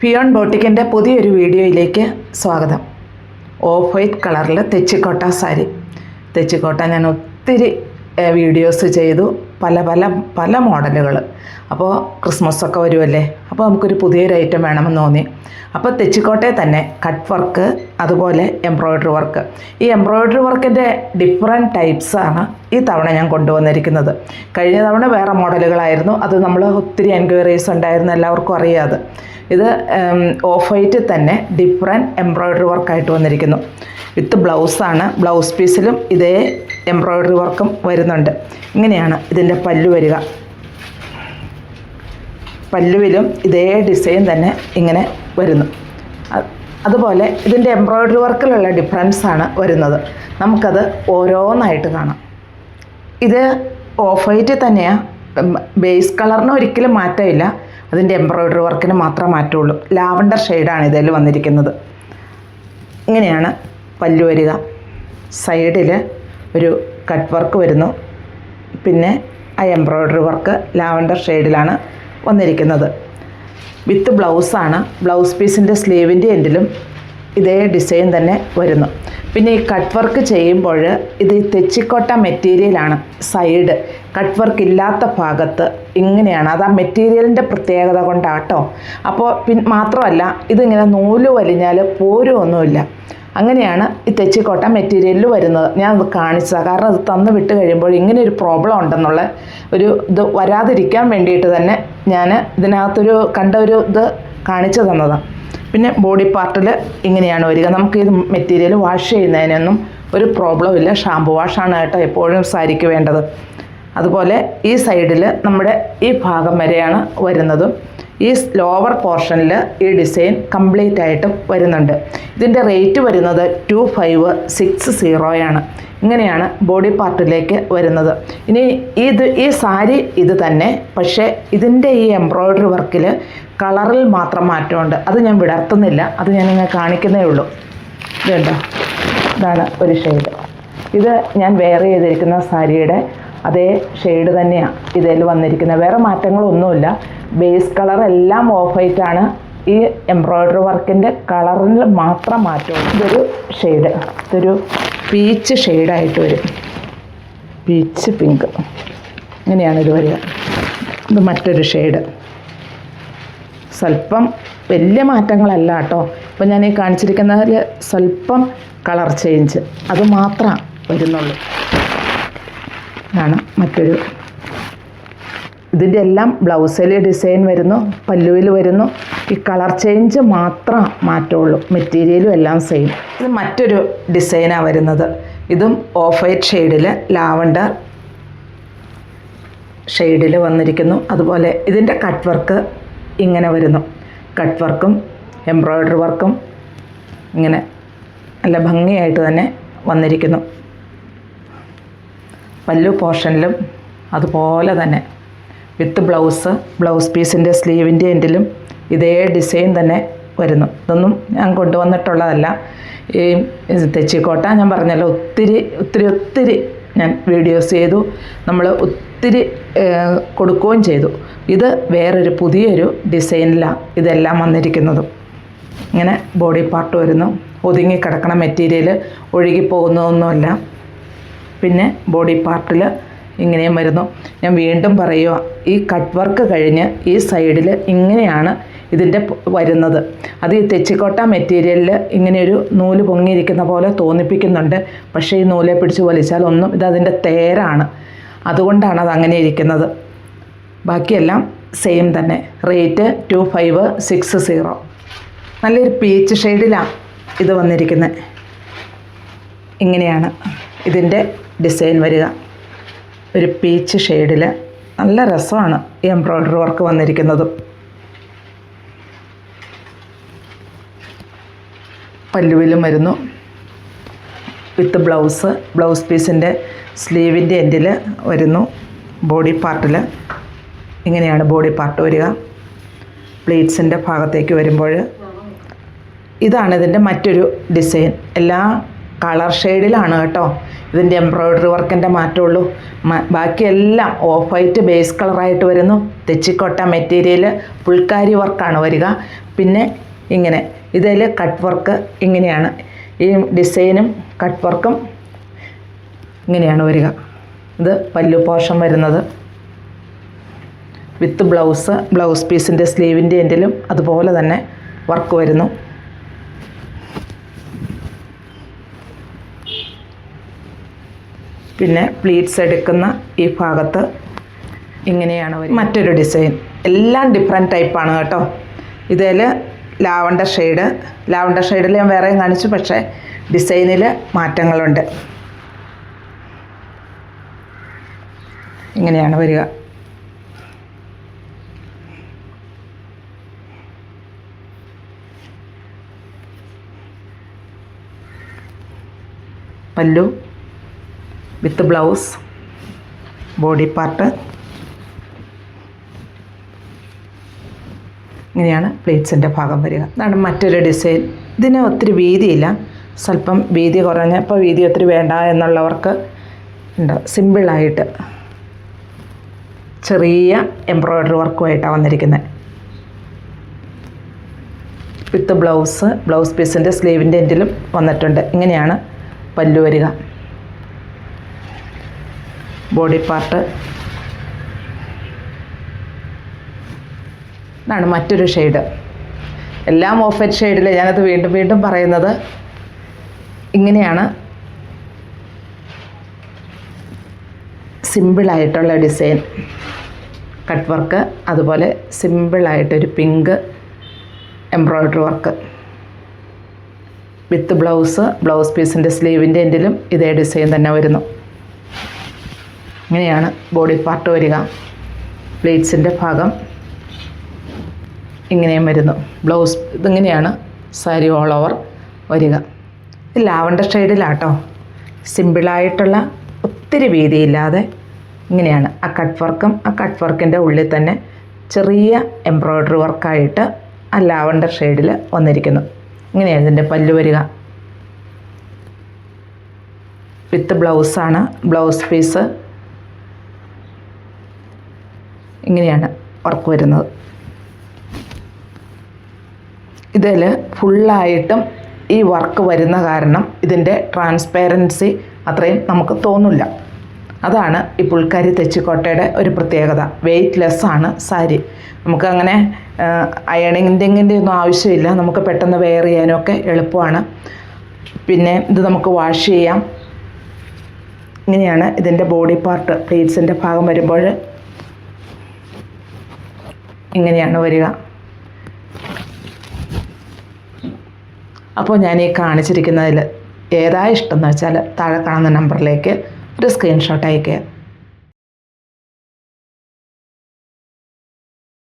ഫിയോൺ ബോട്ടിക്കിൻ്റെ പുതിയൊരു വീഡിയോയിലേക്ക് സ്വാഗതം. ഓഫ് വൈറ്റ് കളറിൽ തെച്ചിക്കോട്ട സാരി. തെച്ചിക്കോട്ട ഞാൻ ഒത്തിരി വീഡിയോസ് ചെയ്തു, പല മോഡലുകൾ. അപ്പോൾ ക്രിസ്മസൊക്കെ വരുമല്ലേ, അപ്പോൾ നമുക്കൊരു പുതിയൊരു ഐറ്റം വേണമെന്ന് തോന്നി. അപ്പോൾ തെച്ചിക്കോട്ടയിൽ തന്നെ കട്ട് വർക്ക്, അതുപോലെ എംബ്രോയ്ഡറി വർക്ക്. ഈ എംബ്രോയ്ഡറി വർക്കിൻ്റെ ഡിഫറെൻറ്റ് ടൈപ്സാണ് ഈ തവണ ഞാൻ കൊണ്ടുവന്നിരിക്കുന്നത്. കഴിഞ്ഞ തവണ വേറെ മോഡലുകളായിരുന്നു, അത് നമ്മൾ ഒത്തിരി എൻക്വയറീസ് ഉണ്ടായിരുന്നു, എല്ലാവർക്കും അറിയാതെ. ഇത് ഓഫ് വൈറ്റ് തന്നെ ഡിഫറെൻറ്റ് എംബ്രോയ്ഡറി വർക്കായിട്ട് വന്നിരിക്കുന്നു. വിത്ത് ബ്ലൗസാണ്. ബ്ലൗസ് പീസിലും ഇതേ എംബ്രോയ്ഡറി വർക്കും വരുന്നുണ്ട്. ഇങ്ങനെയാണ് ഇതിൻ്റെ പല്ലു വരിക. പല്ലുവിലും ഇതേ ഡിസൈൻ തന്നെ ഇങ്ങനെ വരുന്നു. അതുപോലെ ഇതിൻ്റെ എംബ്രോയ്ഡറി വർക്കിലുള്ള ഡിഫറൻസാണ് വരുന്നത്. നമുക്കത് ഓരോന്നായിട്ട് കാണാം. ഇത് ഓഫ് വൈറ്റ് തന്നെയാണ്. ബേസ് കളറിന് ഒരിക്കലും മാറ്റമില്ല, അതിൻ്റെ എംബ്രോയ്ഡറി വർക്കിന് മാത്രമേ മാറ്റമുള്ളൂ. ലാവണ്ടർ ഷെയ്ഡാണ് ഇതിൽ വന്നിരിക്കുന്നത്. ഇങ്ങനെയാണ് പല്ലു വരിക. സൈഡിൽ ഒരു കട്ട് വർക്ക് വരുന്നു, പിന്നെ ആ എംബ്രോയ്ഡറി വർക്ക് ലാവണ്ടർ ഷെയ്ഡിലാണ് വന്നിരിക്കുന്നത്. വിത്ത് ബ്ലൗസാണ്. ബ്ലൗസ് പീസിൻ്റെ സ്ലീവിൻ്റെ എൻഡിലും ഇതേ ഡിസൈൻ തന്നെ വരുന്നു. പിന്നെ ഈ കട്ട് വർക്ക് ചെയ്യുമ്പോൾ ഇത് തെച്ചിക്കോട്ട മെറ്റീരിയലാണ്. സൈഡ് കട്ട് വർക്ക് ഇല്ലാത്ത ഭാഗത്ത് ഇങ്ങനെയാണ്. അത് ആ മെറ്റീരിയലിൻ്റെ പ്രത്യേകത കൊണ്ടാട്ടോ. അപ്പോൾ മാത്രമല്ല, ഇതിങ്ങനെ നൂല് വലിഞ്ഞാൽ പോരുമൊന്നുമില്ല. അങ്ങനെയാണ് ഈ തെച്ചിക്കോട്ട മെറ്റീരിയലിൽ വരുന്നത്. ഞാൻ അത് കാണിച്ചതാണ്, കാരണം അത് തന്നു വിട്ട് കഴിയുമ്പോൾ ഇങ്ങനെ ഒരു പ്രോബ്ലം ഉണ്ടെന്നുള്ള ഒരു ഇത് വരാതിരിക്കാൻ വേണ്ടിയിട്ട് തന്നെ ഞാൻ ഇതിനകത്തൊരു ഇത് കാണിച്ചു തന്നതാണ്. പിന്നെ ബോഡി പാർട്ടിൽ ഇങ്ങനെയാണ് വരിക. നമുക്ക് ഈ മെറ്റീരിയൽ വാഷ് ചെയ്യുന്നതിനൊന്നും ഒരു പ്രോബ്ലം ഇല്ല. ഷാമ്പു വാഷാണ് കേട്ടോ എപ്പോഴും സാരിക്ക് വേണ്ടത്. അതുപോലെ ഈ സൈഡിൽ നമ്മുടെ ഈ ഭാഗം വരെയാണ് വരുന്നതും. ഈ ലോവർ പോർഷനിൽ ഈ ഡിസൈൻ കംപ്ലീറ്റ് ആയിട്ടും വരുന്നുണ്ട്. ഇതിൻ്റെ റേറ്റ് വരുന്നത് 2560 ഇങ്ങനെയാണ് ബോഡി പാർട്ടിലേക്ക് വരുന്നത്. ഇനി ഈ സാരി ഇത് തന്നെ, പക്ഷേ ഇതിൻ്റെ ഈ എംബ്രോയ്ഡറി വർക്കിൽ കളറിൽ മാത്രം മാറ്റമുണ്ട്. അത് ഞാൻ വിടർത്തുന്നില്ല, അത് ഞാൻ ഇങ്ങനെ കാണിക്കുന്നേ ഉള്ളൂ. ഇതുണ്ടോ, ഇതാണ് ഒരു ഷെയ്ഡ്. ഇത് ഞാൻ വെയർ ചെയ്തിരിക്കുന്ന സാരിയുടെ അതേ ഷെയ്ഡ് തന്നെയാണ് ഇതിൽ വന്നിരിക്കുന്നത്. വേറെ മാറ്റങ്ങളൊന്നുമില്ല. ബേസ് കളർ എല്ലാം ഓഫ് വൈറ്റാണ്. ഈ എംബ്രോയ്ഡറി വർക്കിൻ്റെ കളറിൽ മാത്രം മാറ്റമുള്ളൂ. ഇതൊരു ഷെയ്ഡ്, ഇതൊരു പീച്ച് ഷെയ്ഡായിട്ട് വരും. പീച്ച് പിങ്ക്, ഇങ്ങനെയാണ് ഇത് വരിക. ഇത് മറ്റൊരു ഷെയ്ഡ്. സ്വല്പം വലിയ മാറ്റങ്ങളല്ല കേട്ടോ. ഇപ്പം ഞാൻ ഈ കാണിച്ചിരിക്കുന്നതിൽ സ്വല്പം കളർ ചേഞ്ച് അത് മാത്രമേ വരുന്നുള്ളൂ. ആണ് മറ്റൊരു. ഇതിൻ്റെ എല്ലാം ബ്ലൗസിൽ ഡിസൈൻ വരുന്നു, പല്ലുവിൽ വരുന്നു. ഈ കളർ ചേഞ്ച് മാത്രം മാറ്റമുള്ളൂ. മെറ്റീരിയലും എല്ലാം സെയിം. ഇത് മറ്റൊരു ഡിസൈനാണ് വരുന്നത്. ഇതും ഓഫ് വൈറ്റ് ഷെയ്ഡിൽ ലാവണ്ടർ ഷെയ്ഡിൽ വന്നിരിക്കുന്നു. അതുപോലെ ഇതിൻ്റെ കട്ട് വർക്ക് ഇങ്ങനെ വരുന്നു. കട്ട് വർക്കും എംബ്രോയ്ഡറി വർക്കും ഇങ്ങനെ നല്ല ഭംഗിയായിട്ട് തന്നെ വന്നിരിക്കുന്നു. പല്ലു പോർഷനിലും അതുപോലെ തന്നെ വിത്ത് ബ്ലൗസ് പീസിൻ്റെ സ്ലീവിൻ്റെ എൻഡിലും ഇതേ ഡിസൈൻ തന്നെ വരുന്നു. ഇതൊന്നും ഞാൻ കൊണ്ടുവന്നിട്ടുള്ളതല്ല. ഈ തെച്ചിക്കോട്ട ഞാൻ പറഞ്ഞല്ലോ, ഒത്തിരി ഞാൻ വീഡിയോസ് ചെയ്തു, നമ്മൾ ഒത്തിരി കൊടുക്കുകയും ചെയ്തു. ഇത് വേറൊരു പുതിയൊരു ഡിസൈനിലാണ് ഇതെല്ലാം വന്നിരിക്കുന്നതും. ഇങ്ങനെ ബോഡി പാർട്ട് വരുന്നു. ഒതുങ്ങിക്കിടക്കണ മെറ്റീരിയൽ ഒഴുകിപ്പോകുന്നതൊന്നുമല്ല. പിന്നെ ബോഡി പാർട്ടിൽ ഇങ്ങനെയും വരുന്നു. ഞാൻ വീണ്ടും പറയുക, ഈ കട്ട് വർക്ക് കഴിഞ്ഞ് ഈ സൈഡിൽ ഇങ്ങനെയാണ് ഇതിൻ്റെ വരുന്നത്. അത് ഈ തെച്ചിക്കോട്ട മെറ്റീരിയലിൽ ഇങ്ങനെയൊരു നൂല് പൊങ്ങിയിരിക്കുന്ന പോലെ തോന്നിപ്പിക്കുന്നുണ്ട്. പക്ഷേ ഈ നൂലെ പിടിച്ച് വലിച്ചാൽ ഒന്നും, ഇതതിൻ്റെ തേരാണ്, അതുകൊണ്ടാണ് അത് അങ്ങനെ ഇരിക്കുന്നത്. ബാക്കിയെല്ലാം സെയിം തന്നെ. റേറ്റ് 2560. നല്ലൊരു പീച്ച് ഷെയ്ഡിലാണ് ഇത് വന്നിരിക്കുന്നത്. ഇങ്ങനെയാണ് ഇതിൻ്റെ ഡിസൈൻ വരിക. ഒരു പീച്ച് ഷെയ്ഡിൽ നല്ല രസമാണ് ഈ എംബ്രോയ്ഡറി വർക്ക് വന്നിരിക്കുന്നതും. പല്ലുവിലും വരുന്നു. വിത്ത് ബ്ലൗസ് പീസിൻ്റെ സ്ലീവിൻ്റെ എൻഡിൽ വരുന്നു. ബോഡി പാർട്ടിൽ ഇങ്ങനെയാണ് ബോഡി പാർട്ട് വരിക. പ്ലീറ്റ്സിൻ്റെ ഭാഗത്തേക്ക് വരുമ്പോൾ ഇതാണ് ഇതിൻ്റെ മറ്റൊരു ഡിസൈൻ. എല്ലാ കളർ ഷെയ്ഡിലാണ് കേട്ടോ. ഇതിൻ്റെ എംബ്രോയ്ഡറി വർക്കിൻ്റെ മാറ്റമുള്ളൂ. ബാക്കിയെല്ലാം ഓഫ് വൈറ്റ് ബേസ് കളറായിട്ട് വരുന്നു. തെച്ചിക്കോട്ട മെറ്റീരിയൽ പുൽക്കാരി വർക്കാണ് വരിക. പിന്നെ ഇങ്ങനെ ഇതിൽ കട്ട് വർക്ക് ഇങ്ങനെയാണ്. ഈ ഡിസൈനും കട്ട് വർക്കും ഇങ്ങനെയാണ് വരിക. ഇത് പല്ലു പോർഷൻ വരുന്നത് വിത്ത് ബ്ലൗസ് പീസിൻ്റെ സ്ലീവിൻ്റെ എൻഡിലും അതുപോലെ തന്നെ വർക്ക് വരുന്നു. പിന്നെ പ്ലീറ്റ്സ് എടുക്കുന്ന ഈ ഭാഗത്ത് ഇങ്ങനെയാണ് വരുന്നത്. മറ്റൊരു ഡിസൈൻ എല്ലാം ഡിഫറെൻറ്റ് ടൈപ്പാണ് കേട്ടോ. ഇതിൽ ലാവണ്ടർ ഷെയ്ഡിൽ ഞാൻ വേറെയും കാണിച്ചു, പക്ഷേ ഡിസൈനിൽ മാറ്റങ്ങളുണ്ട്. ഇങ്ങനെയാണ് വരിക. പല്ലു വിത്ത് ബ്ലൗസ്, ബോഡി പാർട്ട് ഇങ്ങനെയാണ് പ്ലേറ്റ്സിൻ്റെ ഭാഗം വരിക. അതാണ് മറ്റൊരു ഡിസൈൻ. ഇതിന് ഒത്തിരി വീതിയില്ല, സ്വല്പം വീതി കുറഞ്ഞപ്പോൾ വീതി ഒത്തിരി വേണ്ട എന്നുള്ളവർക്ക് ഉണ്ട്. സിമ്പിളായിട്ട് ചെറിയ എംബ്രോയ്ഡറി വർക്കുമായിട്ടാണ് വന്നിരിക്കുന്നത്. വിത്ത് ബ്ലൗസ് പീസിൻ്റെ സ്ലീവിൻ്റെ എൻഡിലും വന്നിട്ടുണ്ട്. ഇങ്ങനെയാണ് പല്ലു വരിക. ബോഡി പാർട്ട് ഇതാണ് മറ്റൊരു ഷെയ്ഡ്. എല്ലാം ഓഫ് വൈറ്റ് ഷെയ്ഡിൽ ഞാനത് വീണ്ടും പറയുന്നത്. ഇങ്ങനെയാണ് സിമ്പിളായിട്ടുള്ള ഡിസൈൻ, കട്ട് വർക്ക്, അതുപോലെ സിമ്പിളായിട്ടൊരു pink embroidery work with blouse പീസിൻ്റെ സ്ലീവിൻ്റെ എൻഡിലും ഇതേ ഡിസൈൻ തന്നെ വരുന്നു. ഇങ്ങനെയാണ് ബോഡി പാർട്ട് വരിക. പ്ലേറ്റ്സിൻ്റെ ഭാഗം ഇങ്ങനെയും വരുന്നു. ഇതിങ്ങനെയാണ് സാരി ഓൾ ഓവർ വരിക. ഇത് ലാവണ്ടർ ഷെയ്ഡിലാട്ടോ. സിമ്പിളായിട്ടുള്ള ഒത്തിരി വീതിയില്ലാതെ ഇങ്ങനെയാണ് ആ കട്ട് വർക്കിൻ്റെ ഉള്ളിൽ തന്നെ ചെറിയ എംബ്രോയ്ഡറി വർക്കായിട്ട് ആ ലാവണ്ടർ ഷെയ്ഡിൽ വന്നിരിക്കുന്നു. ഇങ്ങനെയാണ് ഇതിൻ്റെ പല്ലു വരിക. വിത്ത് ബ്ലൗസാണ്, ബ്ലൗസ് പീസ് ഇങ്ങനെയാണ് വർക്ക് വരുന്നത്. ഇതിൽ ഫുള്ളായിട്ടും ഈ വർക്ക് വരുന്ന കാരണം ഇതിൻ്റെ ട്രാൻസ്പെറൻസി അത്രയും നമുക്ക് തോന്നില്ല. അതാണ് ഈ പുൽക്കാരി തെച്ചിക്കോട്ടയുടെ ഒരു പ്രത്യേകത. വെയ്റ്റ്ലെസ്സാണ് സാരി. നമുക്കങ്ങനെ അയണിങ്ങിൻ്റെ ഒന്നും ആവശ്യമില്ല. നമുക്ക് പെട്ടെന്ന് വെയർ ചെയ്യാനൊക്കെ എളുപ്പമാണ്. പിന്നെ ഇത് നമുക്ക് വാഷ് ചെയ്യാം. ഇങ്ങനെയാണ് ഇതിൻ്റെ ബോഡി പാർട്ട്. പ്ലീറ്റ്സിൻ്റെ ഭാഗം വരുമ്പോൾ ഇങ്ങനെയാണ് വരിക. അപ്പോൾ ഞാൻ ഈ കാണിച്ചിരിക്കുന്നതിൽ ഏതാ ഇഷ്ടം എന്ന് വെച്ചാൽ താഴെ കാണുന്ന നമ്പറിലേക്ക് ഒരു സ്ക്രീൻഷോട്ട് അയയ്ക്കുക.